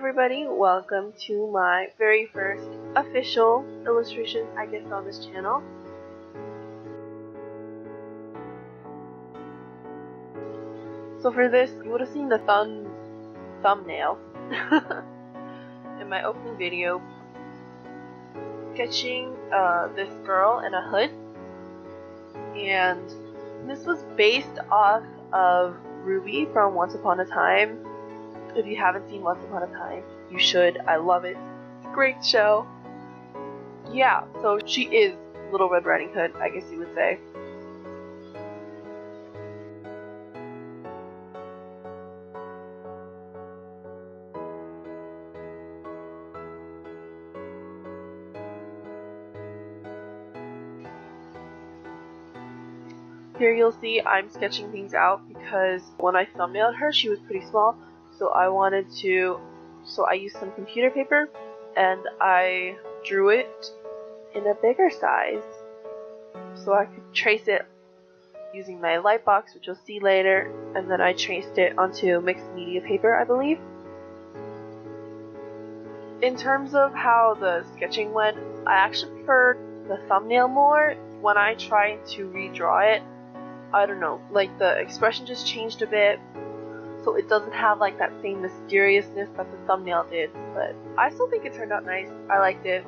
everybody, welcome to my very first official illustration, I guess, on this channel. So for this, you would have seen the thumbnail in my opening video, sketching this girl in a hood, and this was based off of Ruby from Once Upon a Time. If you haven't seen Once Upon a Time, you should. I love it. It's a great show. Yeah, so she is Little Red Riding Hood, I guess you would say. Here you'll see I'm sketching things out because when I thumbnailed her, she was pretty small, so I used some computer paper and I drew it in a bigger size so I could trace it using my light box, which you'll see later, and then I traced it onto mixed media paper, I believe. In terms of how the sketching went, I actually preferred the thumbnail more. When I tried to redraw it, I don't know, like the expression just changed a bit, so it doesn't have like that same mysteriousness that the thumbnail did, but I still think it turned out nice. I liked it.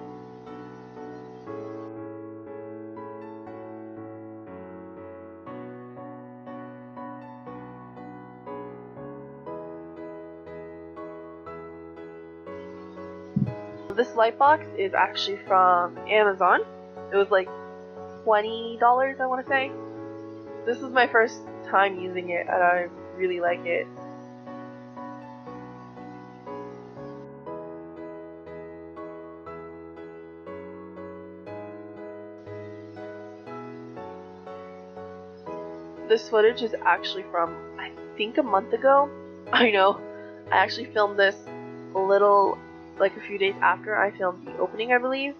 This light box is actually from Amazon. It was like $20, I want to say. This is my first time using it and I really like it. This footage is actually from, I think, a month ago. I know, I actually filmed this a few days after I filmed the opening, I believe.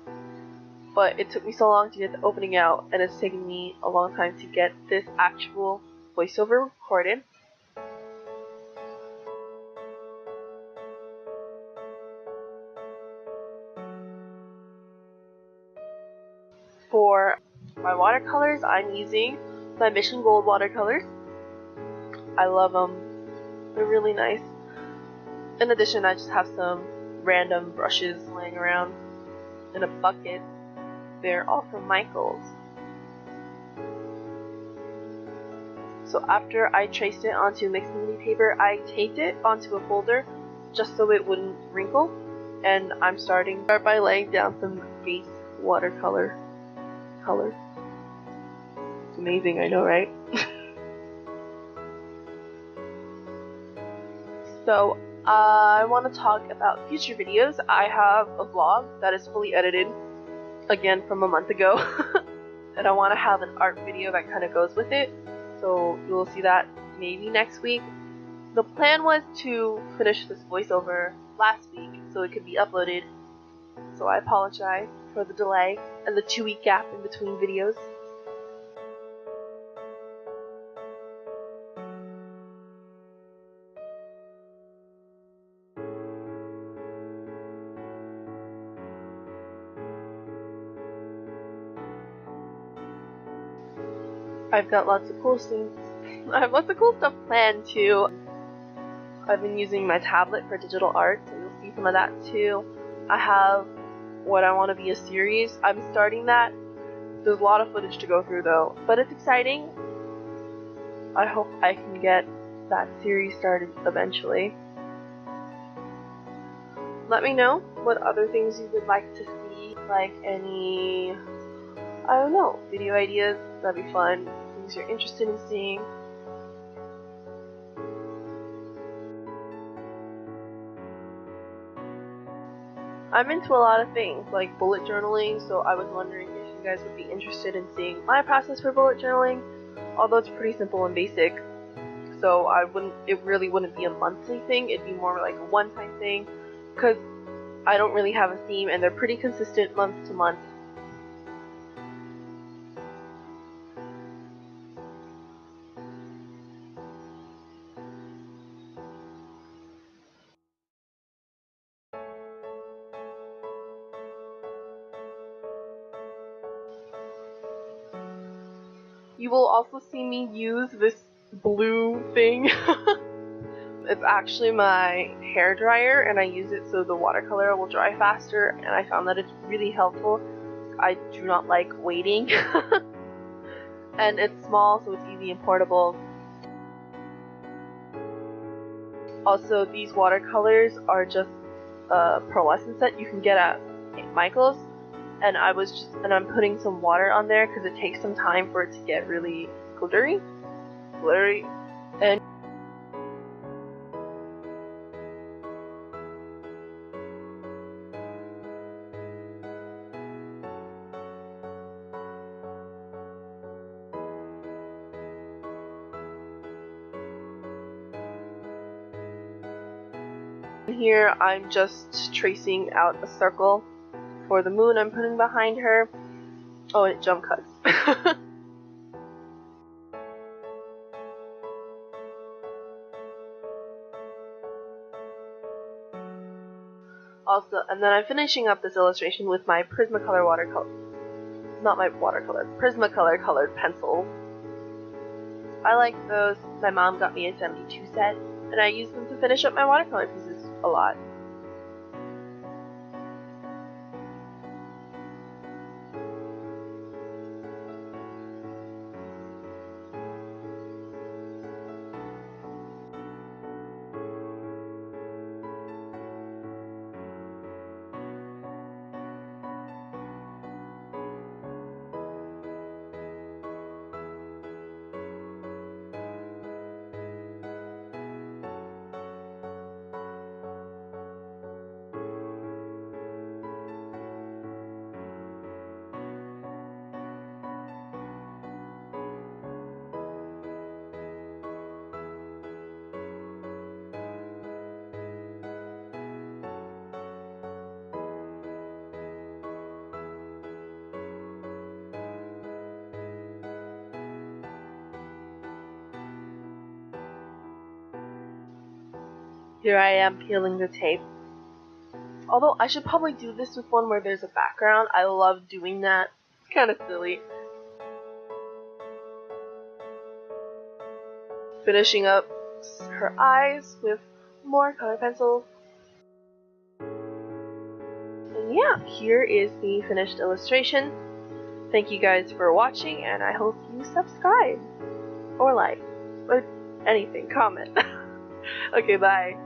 But it took me so long to get the opening out, and it's taken me a long time to get this actual voiceover recorded. For my watercolors, I'm using my Mission Gold watercolors. I love them. They're really nice. In addition, I just have some random brushes laying around in a bucket. They're all from Michaels. So after I traced it onto mixed media paper, I taped it onto a folder just so it wouldn't wrinkle. And I'm starting by laying down some base watercolor color. It's amazing, I know, right? So I want to talk about future videos. I have a vlog that is fully edited, again from a month ago, and I want to have an art video that kind of goes with it, so you'll see that maybe next week. The plan was to finish this voiceover last week so it could be uploaded, so I apologize for the delay and the 2-week gap in between videos. I've got lots of cool things. I have lots of cool stuff planned too. I've been using my tablet for digital art, so you'll see some of that too. I have what I want to be a series. I'm starting that. There's a lot of footage to go through though, but it's exciting. I hope I can get that series started eventually. Let me know what other things you would like to see, like any, I don't know, video ideas. That'd be fun. Things you're interested in seeing. I'm into a lot of things, like bullet journaling, so I was wondering if you guys would be interested in seeing my process for bullet journaling, although it's pretty simple and basic, so it really wouldn't be a monthly thing, it'd be more like a one-time thing, because I don't really have a theme and they're pretty consistent month to month. You will also see me use this blue thing. It's actually my hair dryer, and I use it so the watercolor will dry faster, and I found that it's really helpful. I do not like waiting. And it's small, so it's easy and portable. Also, these watercolors are just a pearlescent set you can get at Michael's, and I'm putting some water on there because it takes some time for it to get really glittery, and here I'm just tracing out a circle for the moon I'm putting behind her. Oh, and it jump cuts. Also, and then I'm finishing up this illustration with my Prismacolor watercolor. Not my watercolor, Prismacolor colored pencils. I like those. My mom got me a 72 set, and I use them to finish up my watercolor pieces a lot. Here I am peeling the tape. Although I should probably do this with one where there's a background. I love doing that. It's kind of silly. Finishing up her eyes with more color pencils. And yeah, here is the finished illustration. Thank you guys for watching, and I hope you subscribe. Or like. Or anything. Comment. Okay, bye.